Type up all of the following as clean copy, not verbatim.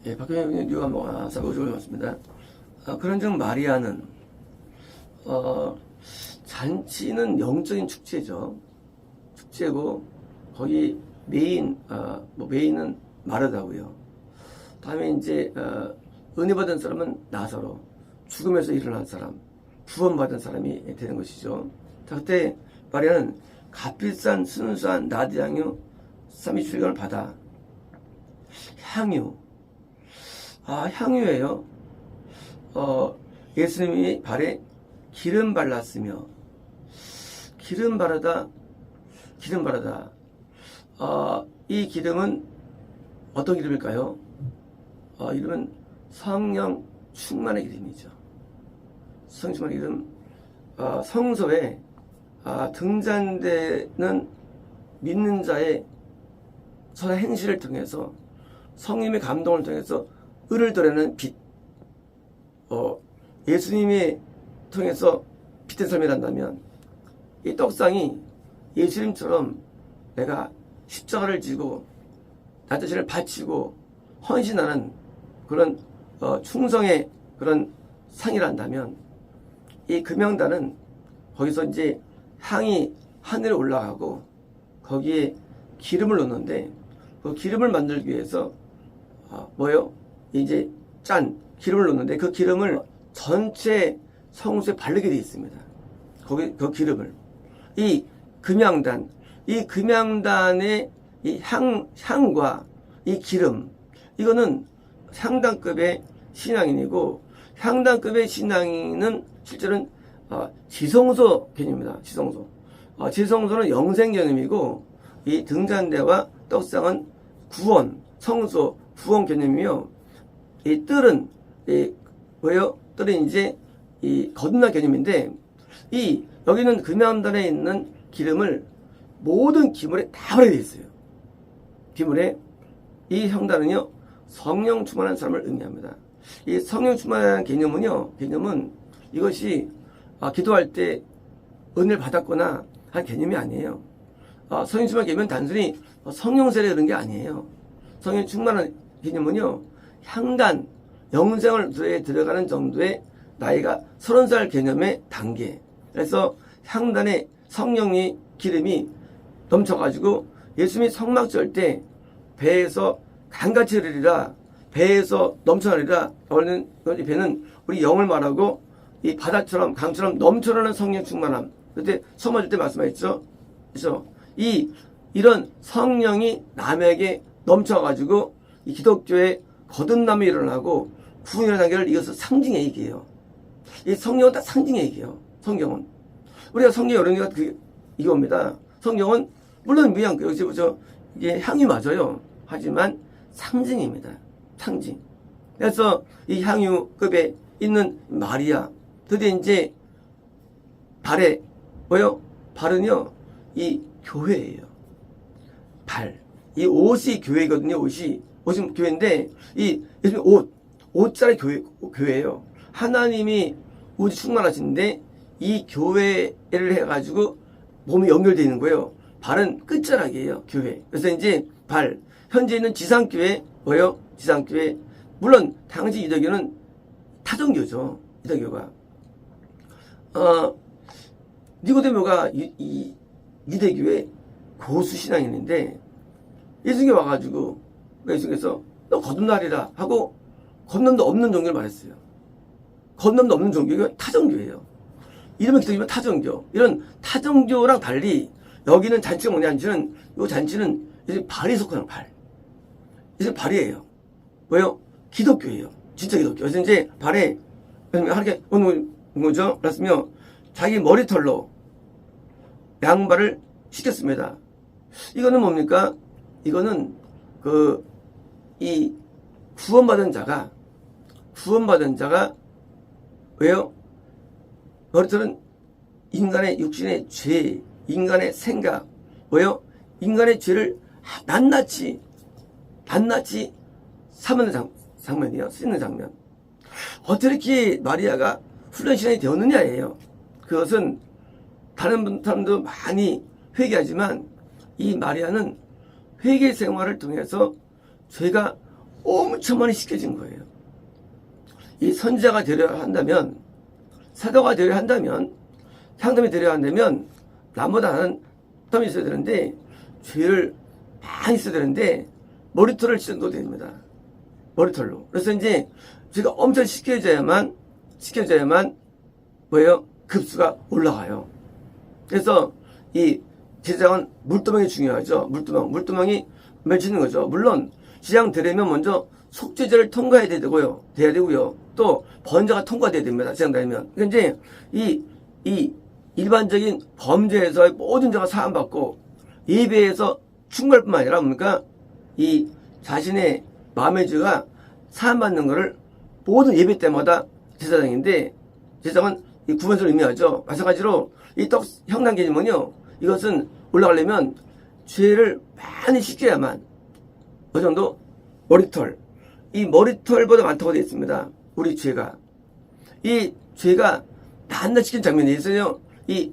예, 박현님 이유가 뭐가 사고적으로 맞습니다. 그런즉 마리아는 잔치는 영적인 축제죠. 축제고 거기 메인은 마르다고요. 다음에 이제 은혜 받은 사람은 나사로, 죽음에서 일어난 사람, 구원받은 사람이 되는 것이죠. 자, 그때 마리아는 값비싼 순수한 나드향유 37경을 받아 향유, 향유예요. 예수님이 발에 기름 발랐으며, 기름 바르다. 이 기름은 어떤 기름일까요? 이름은 성령 충만의 기름이죠. 성령 충만의 기름. 성서에 등잔대는 믿는 자의 선 행실을 통해서, 성님의 감동을 통해서 을을 드러내는 빛. 예수님이 통해서 빛의 삶이란다면, 이 떡상이 예수님처럼 내가 십자가를 지고 나 자신을 바치고 헌신하는 그런 충성의 그런 상이란다면, 이 금양단은 거기서 이제 향이 하늘에 올라가고 거기에 기름을 넣는데, 그 기름을 만들기 위해서 뭐예요? 이제 기름을 넣는데 그 기름을 전체 성소에 바르게 되어 있습니다. 거기 그 기름을, 이 금양단의 이 향과 이 기름, 이거는 향단급의 신앙인이고, 향단급의 신앙인은 실제로는 지성소 개념입니다. 지성소는 영생 개념이고, 이 등잔대와 떡상은 구원, 성소, 구원 개념이며, 이 뜰은 뭐예요? 뜰은 이제 이 거듭난 개념인데, 여기는 금양단에 있는 기름을 모든 기물에 다 바르게 되어 있어요. 기물에. 이 향단은요, 성령 충만한 사람을 의미합니다. 이 성령 충만한 개념은 이것이 기도할 때 은혜를 받았거나 한 개념이 아니에요. 성령 충만한 개념은 단순히 성령 세례 그런 게 아니에요. 성령 충만한 개념은요, 향단, 영생을 들어가는 정도의 나이가 30살 개념의 단계. 그래서 향단에 성령의 기름이 넘쳐가지고 예수님이 성막절 때 배에서 강같이 흐르리라, 배에서 넘쳐나리라. 원래는 배는 우리 영을 말하고 이 바다처럼 강처럼 넘쳐나는 성령 충만함. 그때 성막절 때 말씀하셨죠. 그래서 이런 성령이 남에게 넘쳐가지고 이 기독교의 거듭남이 일어나고 구원의 단계를 이것은 상징의 얘기예요. 이 성경은 다 상징의 얘기예요. 성경은 우리가 성경에 어려운 게 이겁니다. 성경은 물론 이게 향이 맞아요. 하지만 상징입니다. 상징. 그래서 이 향유급에 있는 마리아, 드디어 이제 발에 발은요, 이 교회예요. 이 옷이 교회거든요. 옷이 교회인데, 이 예수님 옷자리 교회예요. 하나님이 우주 충만하신데 이 교회를 해가지고 몸이 연결되어 있는 거예요. 발은 끝자락이에요. 교회. 그래서 이제 현재 있는 지상교회 지상교회. 물론 당시 유대교는 타종교죠. 유대교가. 니고데모가 이 유대교의 고수 신앙인인데, 예수님이 와가지고 예수님께서 너 거듭나리라 하고 거듭남도 없는 종교를 말했어요. 거듭남도 없는 종교가 타종교예요. 이름은 기독교면 타종교. 이런 타종교랑 달리 여기는 잔치가 뭐냐, 잔치는 이제 발이 속하는 발. 이제 발이에요. 기독교예요. 진짜 기독교. 그래서 이제 발에 이렇게 오는 거죠. 그랬으며 자기 머리털로 양발을 씻겼습니다. 이거는 뭡니까? 이거는 이 구원받은 자가 머리털은 인간의 육신의 죄, 인간의 생각, 인간의 죄를 낱낱이 삼는 장면이에요. 쓰는 장면. 어떻게 마리아가 훌륭한 신앙이 되었느냐예요. 그것은 다른 사람도 많이 회개하지만 이 마리아는 회개 생활을 통해서 죄가 엄청 많이 시켜진 거예요. 이 선지자가 되려 한다면, 사도가 되려 한다면, 향담이 되려 한다면 남보다 나는 땀이 있어야 되는데, 죄를 많이 있어야 되는데 머리털을 치셔도 됩니다. 머리털로. 그래서 이제 죄가 엄청 시켜져야만 뭐예요? 급수가 올라가요. 그래서 이 제사장은 물두멍이 중요하죠. 물두멍이 맺히는 거죠. 물론 제사장 되려면 먼저 속죄제를 통과해야 되고요. 또 번제가 통과돼야 됩니다. 제사장 되려면. 그러니까 이제 이 일반적인 범죄에서의 모든 죄가 사함받고 예배에서 충분할 뿐만 아니라 뭡니까? 이 자신의 마음의 죄가 사함받는 것을 모든 예배 때마다 제사장인데, 제사장은 이 구원서를 의미하죠. 마찬가지로 이 떡 형단 개념은요, 이것은 올라가려면 죄를 많이 씻겨야만 어느 정도 이 머리털보다 많다고 되어 있습니다. 우리 죄가. 이 죄가 단단시킨 장면이 있어요. 이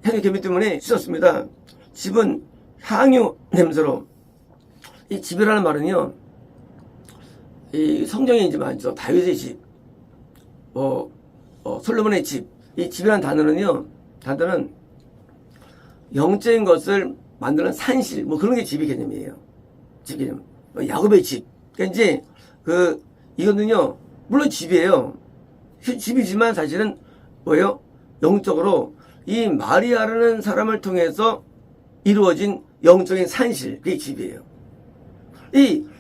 향유 개미 때문에 씻었습니다. 집은 향유 냄새로. 이 집이라는 말은요, 이 성경에 이제 많죠. 다윗의 집, 솔로몬의 집. 이 집이라는 단어는 영적인 것을 만드는 산실, 그런 게 집의 개념이에요. 집 개념. 야곱의 집. 그러니까 이제 이거는요, 물론 집이에요. 집이지만 사실은 뭐예요? 영적으로 이 마리아라는 사람을 통해서 이루어진 영적인 산실, 그게 집이에요.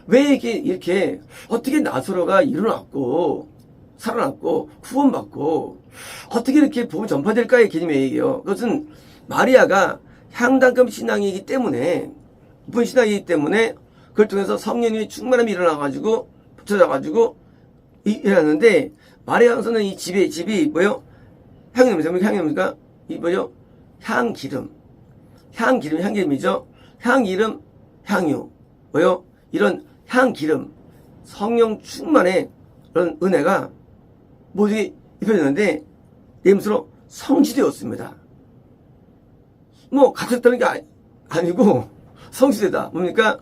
왜 이렇게 어떻게 나사로가 일어났고 살아났고 구원받고 어떻게 이렇게 복음이 전파될까의 개념이에요. 그것은 마리아가 향단금 신앙이기 때문에, 높은 신앙이기 때문에 그걸 통해서 성령님이 충만함이 일어나가지고 붙여져가지고 일어났는데, 마리아에서는 이 집이 뭐예요? 향기름입니까? 이 뭐죠? 향기름이죠. 향기름, 향유. 뭐요? 이런 향기름, 성령 충만의 그런 은혜가 모두에 입혀졌는데, 냄새로 성시되었습니다. 각색되는 게 아니고, 성시되다. 뭡니까?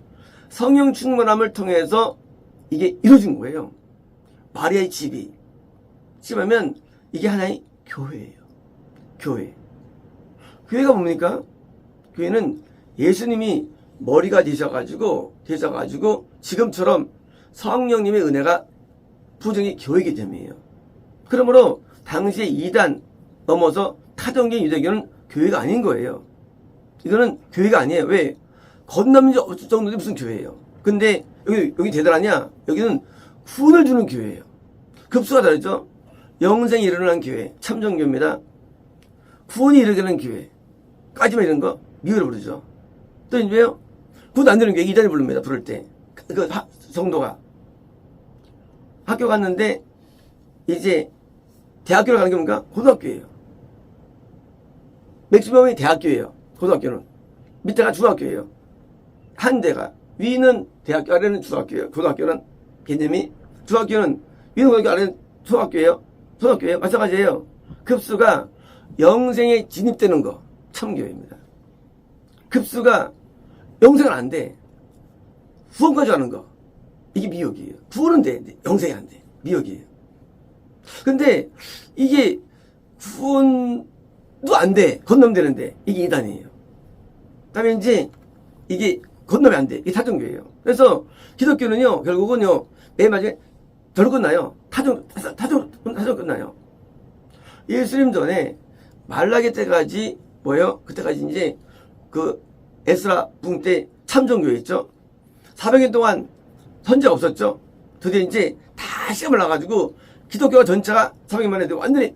성령 충만함을 통해서 이게 이루어진 거예요. 마리아의 집이. 집하면 이게 하나의 교회예요. 교회가 뭡니까? 교회는 예수님이 머리가 되셔가지고 지금처럼 성령님의 은혜가 부정이 교회이기 때문이에요. 그러므로 당시에 이단 넘어서 타종교 유대교는 교회가 아닌 거예요. 이거는 교회가 아니에요. 왜? 건너면 없을 정도인데 무슨 교회예요. 근데 여기 대단하냐? 여기는 구원을 주는 교회예요. 급수가 다르죠? 영생이 일어나는 교회, 참정교입니다. 구원이 이르는 교회까지만 이런 거 미교를 부르죠. 또 이제요, 구원 안 되는 교회 이단이 부릅니다. 부를 때 성도가 학교 갔는데 이제 대학교를 가는 게 뭔가? 고등학교예요. 맥시멈이 대학교예요. 고등학교는 밑에가 중학교예요. 한 대가 위는 대학교, 아래는 중학교예요. 고등학교는 개념이, 중학교는 위는 고등학교, 아래는 중학교예요. 초등학교예요. 마찬가지예요. 급수가 영생에 진입되는 거 참교회입니다. 급수가 영생은 안 돼. 후원까지 하는 거 이게 미혹이에요. 구원은 돼, 영생이 안 돼. 미혹이에요. 근데 이게 구원도 안 돼. 건너면 되는데 이게 이단이에요. 그다음에 이제 이게 건너면 안 돼. 이게 타종교예요. 그래서 기독교는요, 결국은요, 맨 마지막에 저로 끝나요. 타종 끝나요. 예수님 전에 말라기 때까지 뭐예요? 그때까지 이제 에스라 붕 때 참정교회 있죠? 400년 동안 선지가 없었죠? 드디어 이제 다 시험을 나가지고 기독교가 전체가 400년만 해도 완전히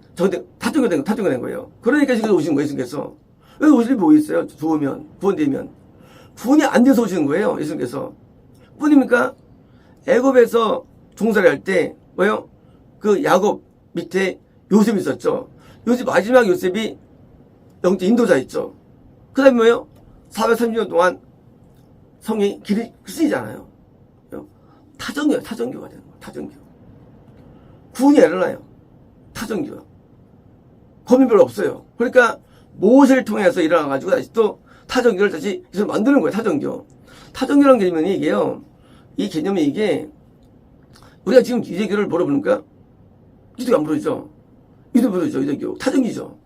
타종된 거예요. 그러니까 지금 오신 거예요, 예수님께서. 왜 오실 뭐 있어요? 구원되면. 구원이 안 돼서 오시는 거예요, 예수님께서. 뿐입니까? 애굽에서 종살이 할 때, 뭐요? 야곱 밑에 요셉이 있었죠. 마지막 요셉이 영적 인도자 있죠. 그 다음에 뭐요? 430년 동안 성경이 길이 쓰이잖아요. 타종교가 되는 거예요, 타종교. 구원이 일어나요. 타종교. 검이 별로 없어요. 그러니까 모세를 통해서 일어나가지고 다시 또 타종교를 다시 만드는 거예요, 타종교. 타종교라는 개념이 이게요. 이 개념이 이게 우리가 지금 유대교를 뭐라 부릅니까? 기독교 안 부르죠? 유대교 부르죠, 유대교. 타종기죠.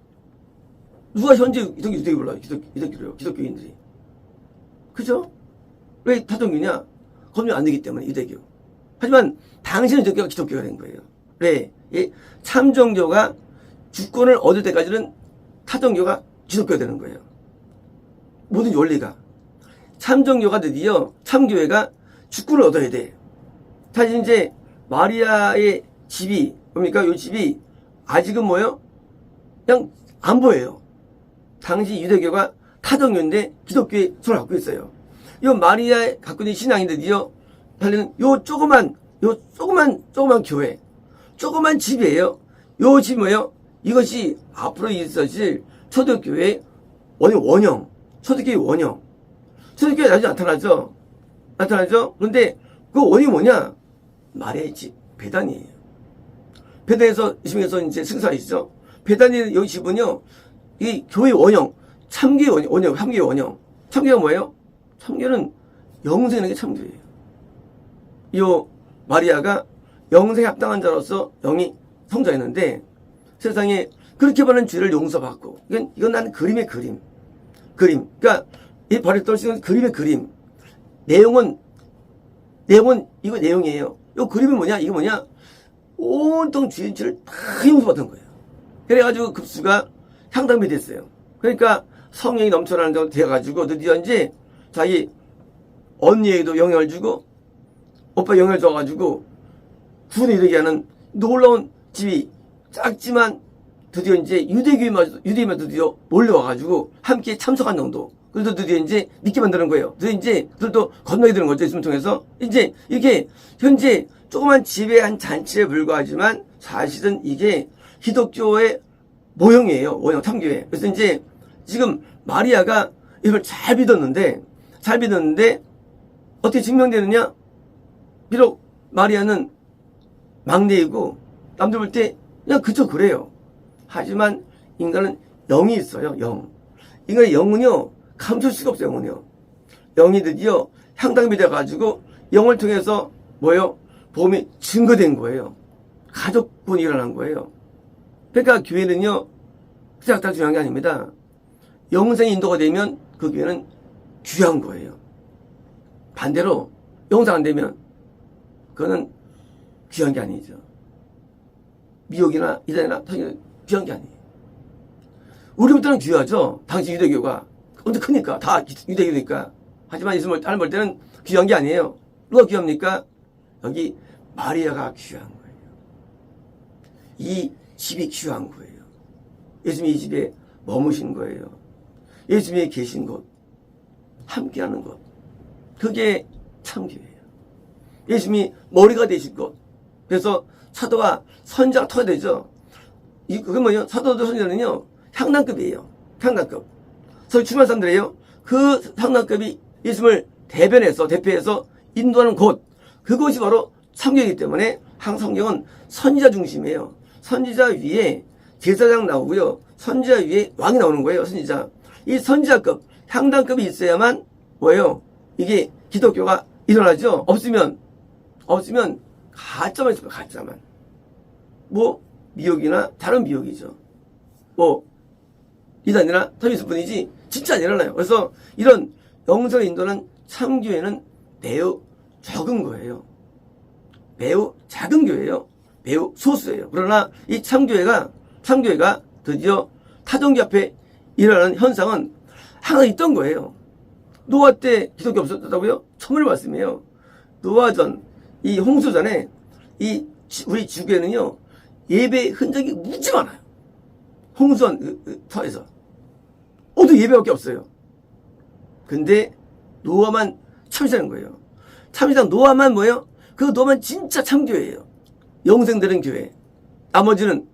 누가 현재 유대교 불러요? 유대교래요, 기독교인들이. 그죠? 왜 타종교냐? 검증 안 되기 때문에 유대교. 하지만 당신은 유대교가 기독교가 된 거예요. 왜? 참종교가 주권을 얻을 때까지는 타종교가 기독교가 되는 거예요. 모든 원리가. 참종교가 드디어 참교회가 주권을 얻어야 돼. 사실 이제 마리아의 집이 뭡니까? 이 집이 아직은 뭐예요? 그냥 안 보여요. 당시 유대교가 타종교인데 기독교의 손을 갖고 있어요. 이 마리아 갖고 있는 신앙이 드디어 달리는 요 조그만 교회, 조그만 집이에요. 요 집이 뭐예요? 이것이 앞으로 있어질 초대교회의 원형, 초대교회 원형. 초대교회 나중에 나타나죠? 그런데 그 원인이 뭐냐? 마리아의 집, 베단이에요. 베단에서, 이심에서 이제 승사하시죠? 베단이 여기 집은요, 이 교회 원형, 참교회 원형, 참교회 원형. 참교회가 뭐예요? 참교회는 영생에게 참교회예요. 이 마리아가 영생에 합당한 자로서 영이 성장했는데 세상에 그렇게 많은 죄를 용서받고 이건 나는 그림의 그림. 그러니까 이 발을 떨치는 그림의 그림. 내용은 이거 내용이에요. 이 그림이 뭐냐? 이게 뭐냐? 온통 주인 죄를 다 용서받은 거예요. 그래가지고 급수가 향당비 됐어요. 그러니까 성령이 넘쳐나는 정도 되어가지고 드디어 이제 자기 언니에게도 영향을 주고 오빠 영향을 줘가지고 구원에 이르게 하는 놀라운 집이 작지만 드디어 이제 유대교만 드디어 몰려와가지고 함께 참석한 정도. 그래서 드디어 이제 믿게 만드는 거예요. 그래서 이제 그들도 건너게 되는 거죠. 예수님을 통해서. 이제 이게 현재 조그만 집의 한 잔치에 불과하지만 사실은 이게 기독교의 모형이에요. 모형, 참교회. 그래서 이제 지금 마리아가 이걸 잘 믿었는데 어떻게 증명되느냐? 비록 마리아는 막내이고 남들 볼 때 그냥 그저 그래요. 하지만 인간은 영이 있어요. 영. 인간의 영은요 감출 수가 없어요. 영은요. 영이 드디어 향당비 돼가지고 영을 통해서 뭐예요? 복음이 증거된 거예요. 가족분이 일어난 거예요. 그러니까 교회는요 그냥 딱 중요한 게 아닙니다. 영생이 인도가 되면 그 교회는 귀한 거예요. 반대로 영생 안 되면 그거는 귀한 게 아니죠. 미혹이나 이단이나 귀한 게 아니에요. 우리부터는 귀하죠. 당시 유대교가 엄청 크니까 다 유대교니까. 하지만 예수님을 하나님 볼 때는 귀한 게 아니에요. 누가 귀합니까? 여기 마리아가 귀한 거예요. 이 집이 귀한 거예요. 예수님이 이 집에 머무신 거예요. 예수님이 계신 곳, 함께하는 곳, 그게 참교회예요. 예수님이 머리가 되신 곳. 그래서 사도와 선지자가 터야 되죠. 그게 뭐예요? 사도도 선지자는요 향단급이에요. 향단급. 서울 출만 사람들이에요. 그 향단급이 예수님을 대표해서 인도하는 곳. 그곳이 바로 참교회이기 때문에 성경은 선지자 중심이에요. 선지자 위에 제사장 나오고요. 선지자 위에 왕이 나오는 거예요. 선지자. 이 선지자급, 향단급이 있어야만 뭐예요? 이게 기독교가 일어나죠. 없으면 가짜만 있을 거예요. 가짜만. 뭐 미혹이나 다른 미혹이죠. 뭐 이단이나 텀이 있을 뿐이지 진짜 안 일어나요. 그래서 이런 영성을 인도하는 참교회는 매우 적은 거예요. 매우 작은 교회예요. 매우 소수예요. 그러나 이 참교회가 드디어 타종교 앞에 일어나는 현상은 항상 있던 거예요. 노아 때 기독교 없었다고요? 처음 말씀이에요. 노아 전, 이 홍수 전에 우리 지구에는요 예배의 흔적이 무지 많아요. 홍수한 터에서 어디 예배밖에 없어요. 근데 노아만 참신한 거예요. 참신한 노아만 뭐예요? 그 노아만 진짜 참교회예요. 영생되는 교회. 나머지는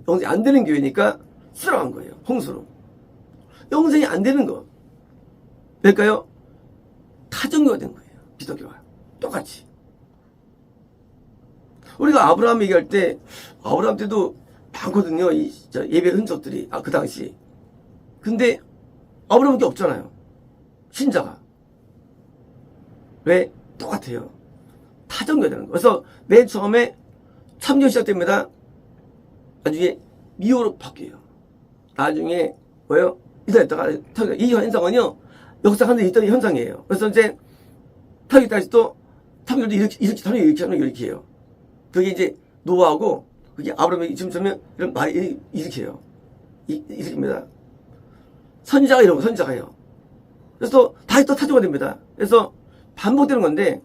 영생이 안 되는 교회니까 수락한 거예요. 홍수로. 영생이 안 되는 거. 그러니까요 타종교가 된 거예요. 기독교가. 똑같이. 우리가 아브라함 얘기할 때 아브라함 때도 많거든요. 이 예배 흔적들이. 그 당시. 근데 아브라함밖에 없잖아요. 신자가. 왜? 똑같아요. 타종교가 되는 거예요. 그래서 맨 처음에 참교 시작됩니다. 나중에 미호로 바뀌어요. 나중에 뭐예요? 이달했다가 이 현상은요 역사하는 있던 현상이에요. 그래서 이제 타격에 따라서 또 참교도 이렇게 하면 이렇게 해요. 그게 이제 노아하고 그게 아브라함이 지금 처음에 이런 말이 이렇게 해요. 이렇게입니다. 선지자가 이러고 선지자가요. 그래서 또 다시 또 타조가 됩니다. 그래서 반복되는 건데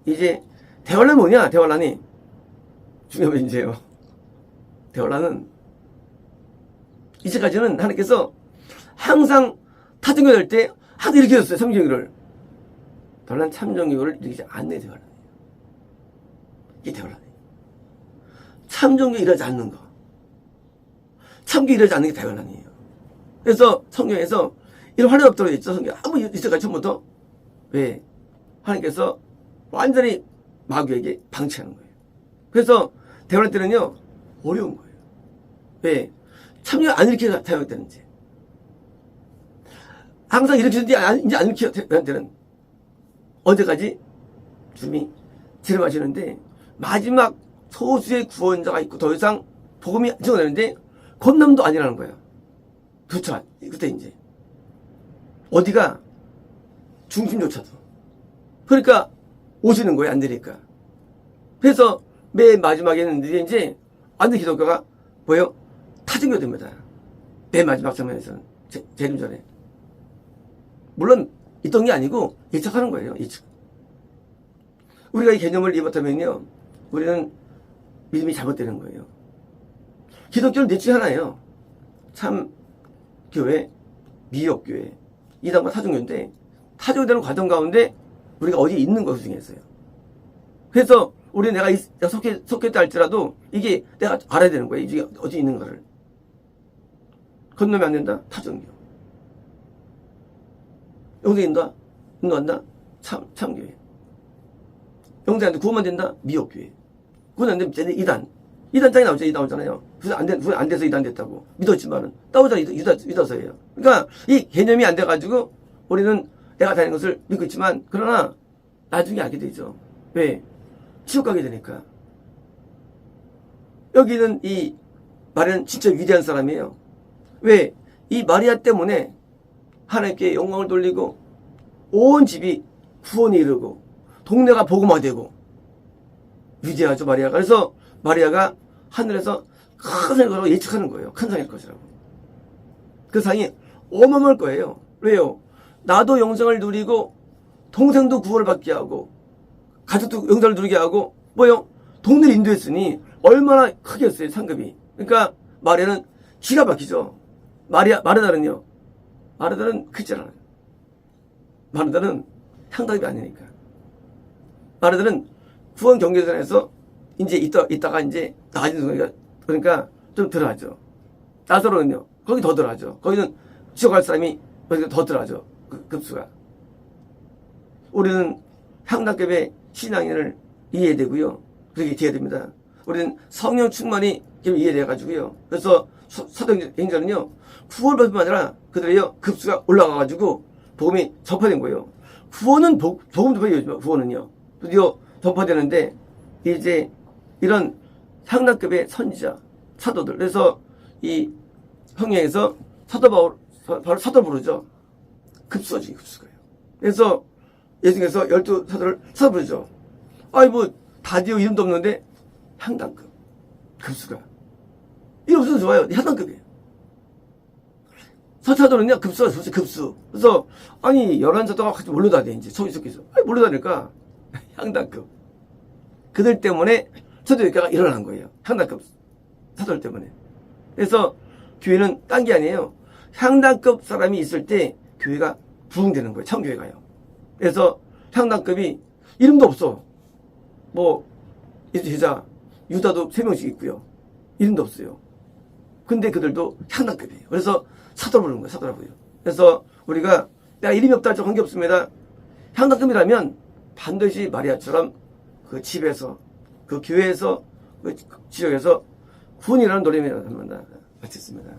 이제 대환란 뭐냐? 대환란이 중요한 문제예요. 대환란은 이제까지는 하나님께서 항상 타종교 될 때 하도 이렇게 했어요. 참종교를. 대환란 참종교를 이렇게 안 내. 대환란. 이게 대환란이에요. 참종교 일하지 않는 거. 참교 일하지 않는 게 대환란이에요. 그래서 성경에서 이런 화려가 없도록 했죠. 성경 아무 이때까지 처음부터 왜 하나님께서 완전히 마귀에게 방치하는 거예요. 그래서 대환란 때는요 어려운 거예요. 왜 참여 안 일으키게 대환되는지 항상 일으키는지 이제 안 일으켜 대환 때는 언제까지 주님이 지름하시는데 마지막 소수의 구원자가 있고 더 이상 복음이 증언되는데 건남도 아니라는 거예요. 그렇죠. 그때 이제 어디가 중심조차도 그러니까 오시는 거예요. 안 되니까. 그래서 맨 마지막에는 이제 완전 기독교가 뭐예요? 타종교 됩니다. 맨 마지막 장면에서는 재림 전에 물론 있던 게 아니고 예측하는 거예요. 예측. 우리가 이 개념을 이해못하면요 우리는 믿음이 잘못되는 거예요. 기독교는 넷 중에 하나예요. 참 교회, 미역교회, 이단과 타종교인데 타종되는 과정 가운데 우리가 어디에 있는 것 중에서요. 그래서 우리 내가 속했다 할지라도 이게 내가 알아야 되는 거예요. 이게 어디 있는 거를. 건너면 안 된다? 타종교. 영생인다? 인도한다? 참교회. 영생한테 구원만 된다? 미역교회. 구원 안 되면 이단. 이단 짱이 나오죠. 이단 나오잖아요. 그래서 안 돼서 이단 됐다고. 믿었지만은. 따오잖아. 믿어서예요. 그러니까 이 개념이 안 돼가지고 우리는 내가 다니는 것을 믿고 있지만 그러나 나중에 알게 되죠. 왜? 지옥 가게 되니까. 여기는 이 마리아는 진짜 위대한 사람이에요. 왜? 이 마리아 때문에 하나님께 영광을 돌리고 온 집이 구원에 이르고 동네가 복음화되고 위대하죠 마리아가. 그래서 마리아가 하늘에서 큰 상을 걸어 예측하는 거예요. 큰 상일 것이라고. 그 상이 어마어마할 거예요. 왜요? 나도 영생을 누리고 동생도 구원을 받게 하고 가족도 영생을 누리게 하고 뭐요? 동네를 인도했으니 얼마나 크겠어요 상급이. 그러니까 마리아는 기가 막히죠. 마르다는요. 마르다는 크지 않아요. 마르다는 향답이 아니니까. 마르다는 구원 경계선에서 이제 있다가 이제 나아지는 거니까 그러니까 좀 덜하죠. 나사로는요. 거기 더 덜하죠. 거기는 지옥 갈 사람이 거기가 더 덜하죠. 급수가. 우리는 향단급의 신앙인을 이해해야 되고요. 그렇게 이해해야 됩니다. 우리는 성령 충만이 이해돼야 가지고요. 그래서 사도행전은요. 구원받을 뿐만 아니라 그들의 급수가 올라가가지고 복음이 전파된 거예요. 구원은 복음 전파예요. 구원은요. 드디어 전파되는데 이제 이런 향단급의 선지자 사도들. 그래서 이 성경에서 사도 바울 바로 사도 부르죠. 급수가지 급수가요. 그래서 예수님께서 12사도를 사도 부르죠. 아이 뭐 다디오 이름도 없는데 향단급 급수가 이름 없어도 좋아요. 향단급이에요. 사도는요 급수가 좋지 급수. 그래서 아니 11사도가 같이 몰려다녀 이제 속에서 아니 몰려다니까 향단급 그들 때문에 초대교회가 일어난 거예요. 향단급 사도들 때문에. 그래서 교회는 딴 게 아니에요. 향단급 사람이 있을 때 교회가 부흥되는 거예요. 참교회가요. 그래서 향단급이 이름도 없어. 뭐 제자 유다도 3명씩 있고요. 이름도 없어요. 근데 그들도 향단급이에요. 그래서 사도를 부르는 거예요. 사도라고요. 그래서 우리가 내가 이름이 없다 할지 관계없습니다. 향단급이라면 반드시 마리아처럼 그 집에서 그 교회에서 그 지역에서 구원이라는 노래를 합니다. 마쳤습니다.